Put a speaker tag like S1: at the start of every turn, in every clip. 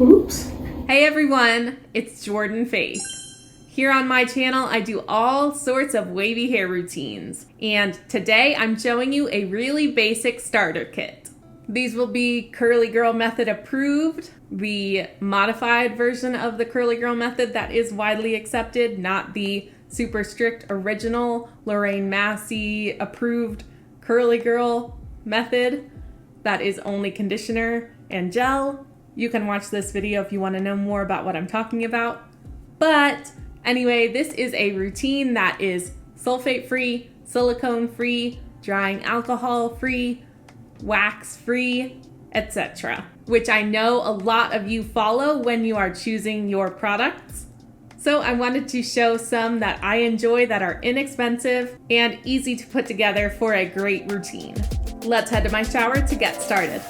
S1: Oops.
S2: Hey everyone, it's Jordan Faith. Here on my channel, I do all sorts of wavy hair routines, and today I'm showing you a really basic starter kit. These will be Curly Girl Method approved, the modified version of the Curly Girl Method that is widely accepted, not the super strict original Lorraine Massey approved Curly Girl Method that is only conditioner and gel. You can watch this video if you want to know more about what I'm talking about. But anyway, this is a routine that is sulfate-free, silicone-free, drying alcohol-free, wax-free, etc. Which I know a lot of you follow when you are choosing your products. So I wanted to show some that I enjoy that are inexpensive and easy to put together for a great routine. Let's head to my shower to get started.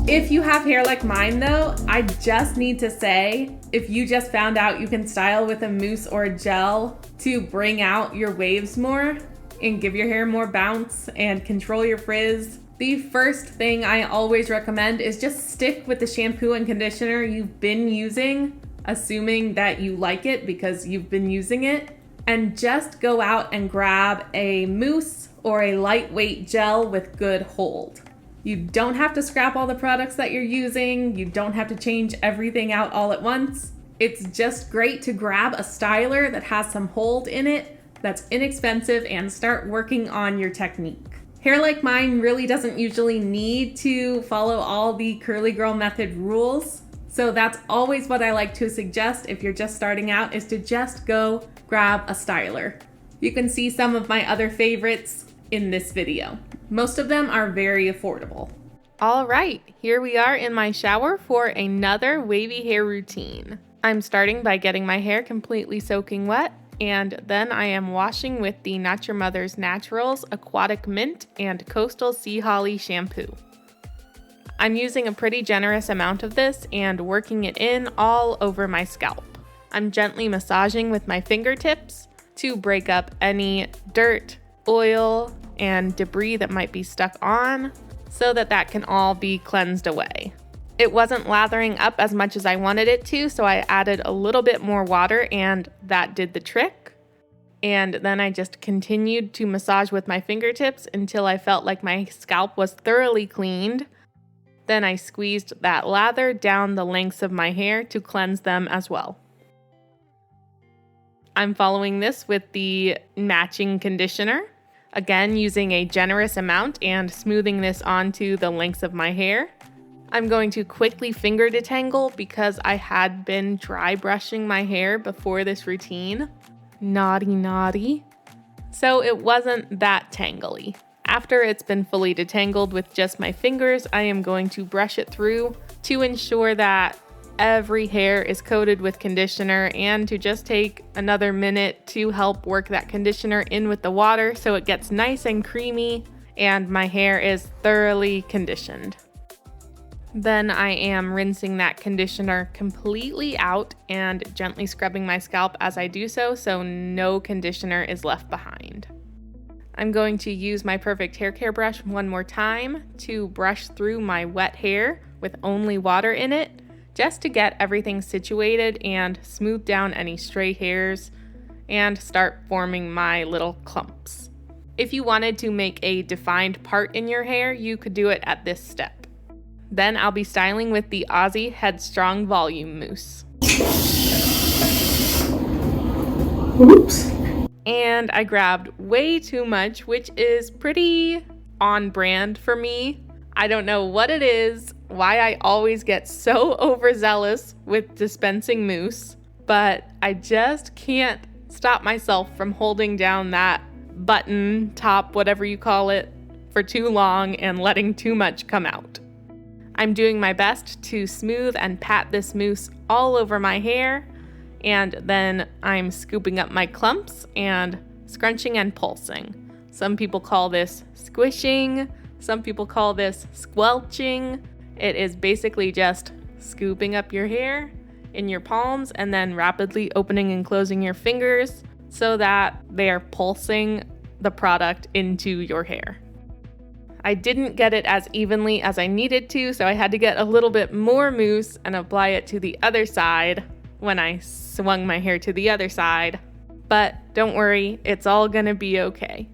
S2: If you have hair like mine though, I just need to say, if you just found out you can style with a mousse or a gel to bring out your waves more and give your hair more bounce and control your frizz, the first thing I always recommend is just stick with the shampoo and conditioner you've been using, assuming that you like it because you've been using it, and just go out and grab a mousse or a lightweight gel with good hold. You don't have to scrap all the products that you're using. You don't have to change everything out all at once. It's just great to grab a styler that has some hold in it, that's inexpensive, and start working on your technique. Hair like mine really doesn't usually need to follow all the Curly Girl Method rules. So that's always what I like to suggest if you're just starting out, is to just go grab a styler. You can see some of my other favorites in this video. Most of them are very affordable. All right, here we are in my shower for another wavy hair routine. I'm starting by getting my hair completely soaking wet, and then I am washing with the Not Your Mother's Naturals Aquatic Mint and Coastal Sea Holly shampoo. I'm using a pretty generous amount of this and working it in all over my scalp. I'm gently massaging with my fingertips to break up any dirt, oil, and debris that might be stuck on so that can all be cleansed away. It wasn't lathering up as much as I wanted it to, so I added a little bit more water and that did the trick. And then I just continued to massage with my fingertips until I felt like my scalp was thoroughly cleaned. Then I squeezed that lather down the lengths of my hair to cleanse them as well. I'm following this with the matching conditioner. Again, using a generous amount and smoothing this onto the lengths of my hair. I'm going to quickly finger detangle because I had been dry brushing my hair before this routine. Naughty. So it wasn't that tangly. After it's been fully detangled with just my fingers, I am going to brush it through to ensure that every hair is coated with conditioner, and to just take another minute to help work that conditioner in with the water so it gets nice and creamy and my hair is thoroughly conditioned. Then I am rinsing that conditioner completely out and gently scrubbing my scalp as I do so no conditioner is left behind. I'm going to use my Perfect Hair Care brush one more time to brush through my wet hair with only water in it, just to get everything situated and smooth down any stray hairs and start forming my little clumps. If you wanted to make a defined part in your hair, you could do it at this step. Then I'll be styling with the Aussie Headstrong Volume Mousse.
S1: Oops.
S2: And I grabbed way too much, which is pretty on brand for me. I don't know what it is, why I always get so overzealous with dispensing mousse, but I just can't stop myself from holding down that button, top, whatever you call it, for too long and letting too much come out. I'm doing my best to smooth and pat this mousse all over my hair, and then I'm scooping up my clumps and scrunching and pulsing. Some people call this squishing, some people call this squelching. It is basically just scooping up your hair in your palms and then rapidly opening and closing your fingers so that they are pulsing the product into your hair. I didn't get it as evenly as I needed to, so I had to get a little bit more mousse and apply it to the other side when I swung my hair to the other side. But don't worry, it's all gonna be okay.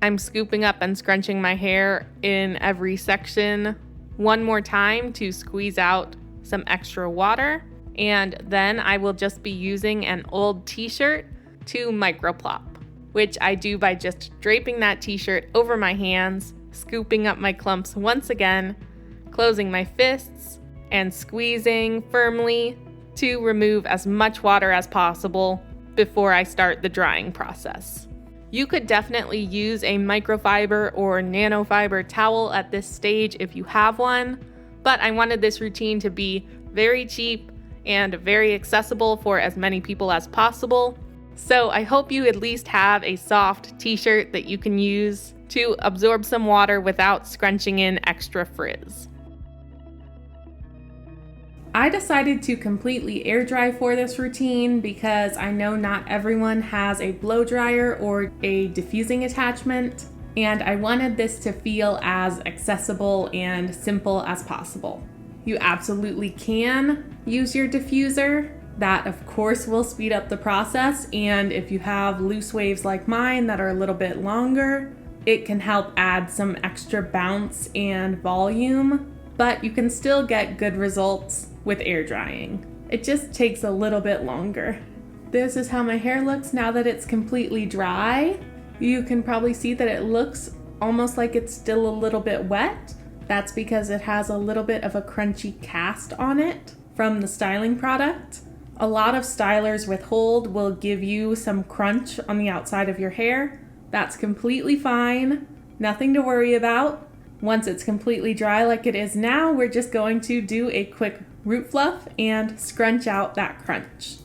S2: I'm scooping up and scrunching my hair in every section one more time to squeeze out some extra water, and then I will just be using an old t-shirt to microplop, which I do by just draping that t-shirt over my hands, scooping up my clumps once again, closing my fists, and squeezing firmly to remove as much water as possible before I start the drying process. You could definitely use a microfiber or nanofiber towel at this stage if you have one, but I wanted this routine to be very cheap and very accessible for as many people as possible. So I hope you at least have a soft t-shirt that you can use to absorb some water without scrunching in extra frizz. I decided to completely air dry for this routine because I know not everyone has a blow dryer or a diffusing attachment, and I wanted this to feel as accessible and simple as possible. You absolutely can use your diffuser. That of course will speed up the process, and if you have loose waves like mine that are a little bit longer, it can help add some extra bounce and volume, but you can still get good results with air drying. It just takes a little bit longer. This is how my hair looks now that it's completely dry. You can probably see that it looks almost like it's still a little bit wet. That's because it has a little bit of a crunchy cast on it from the styling product. A lot of stylers with hold will give you some crunch on the outside of your hair. That's completely fine, nothing to worry about. Once it's completely dry like it is now, we're just going to do a quick root fluff and scrunch out that crunch.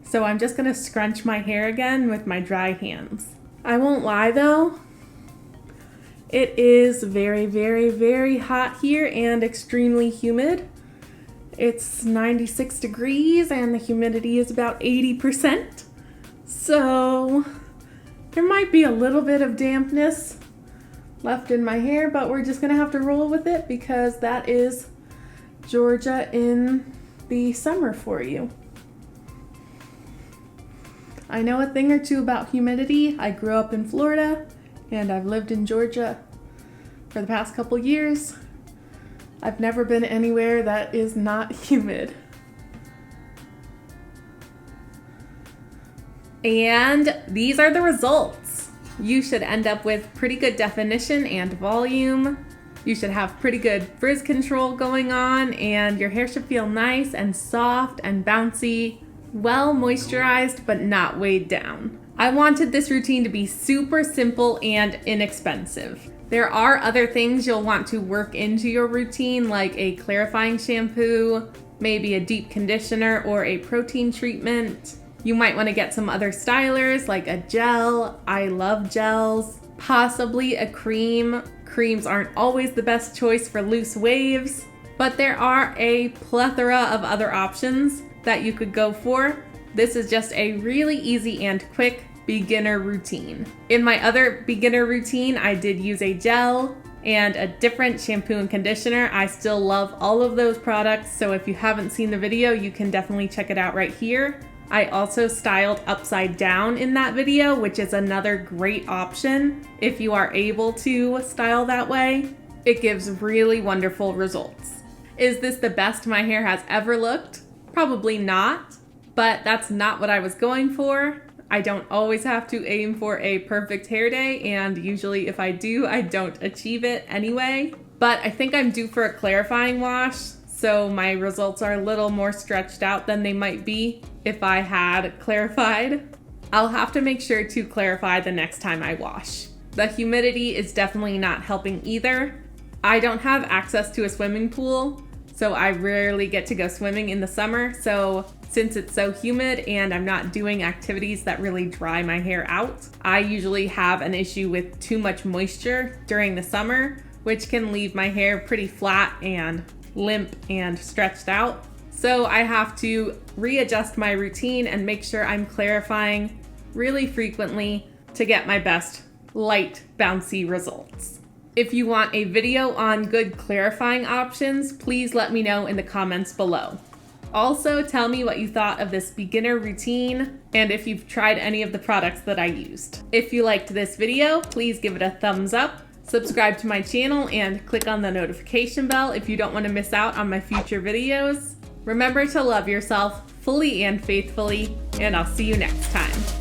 S2: So I'm just gonna scrunch my hair again with my dry hands. I won't lie though, it is very, very, very hot here and extremely humid. It's 96 degrees and the humidity is about 80%. So there might be a little bit of dampness left in my hair, but we're just gonna have to roll with it because that is Georgia in the summer for you. I know a thing or two about humidity. I grew up in Florida and I've lived in Georgia for the past couple years. I've never been anywhere that is not humid. And these are the results. You should end up with pretty good definition and volume. You should have pretty good frizz control going on, and your hair should feel nice and soft and bouncy, well moisturized, but not weighed down. I wanted this routine to be super simple and inexpensive. There are other things you'll want to work into your routine, like a clarifying shampoo, maybe a deep conditioner, or a protein treatment. You might want to get some other stylers, like a gel. I love gels. Possibly a cream. Creams aren't always the best choice for loose waves, but there are a plethora of other options that you could go for. This is just a really easy and quick beginner routine. In my other beginner routine, I did use a gel and a different shampoo and conditioner. I still love all of those products, so if you haven't seen the video, you can definitely check it out right here. I also styled upside down in that video, which is another great option if you are able to style that way. It gives really wonderful results. Is this the best my hair has ever looked? Probably not, but that's not what I was going for. I don't always have to aim for a perfect hair day, and usually if I do, I don't achieve it anyway. But I think I'm due for a clarifying wash, so my results are a little more stretched out than they might be if I had clarified. I'll have to make sure to clarify the next time I wash. The humidity is definitely not helping either. I don't have access to a swimming pool, so I rarely get to go swimming in the summer. So since it's so humid and I'm not doing activities that really dry my hair out, I usually have an issue with too much moisture during the summer, which can leave my hair pretty flat and limp and stretched out. So I have to readjust my routine and make sure I'm clarifying really frequently to get my best light, bouncy results. If you want a video on good clarifying options, please let me know in the comments below. Also, tell me what you thought of this beginner routine and if you've tried any of the products that I used. If you liked this video, please give it a thumbs up, subscribe to my channel, and click on the notification bell if you don't want to miss out on my future videos. Remember to love yourself fully and faithfully, and I'll see you next time.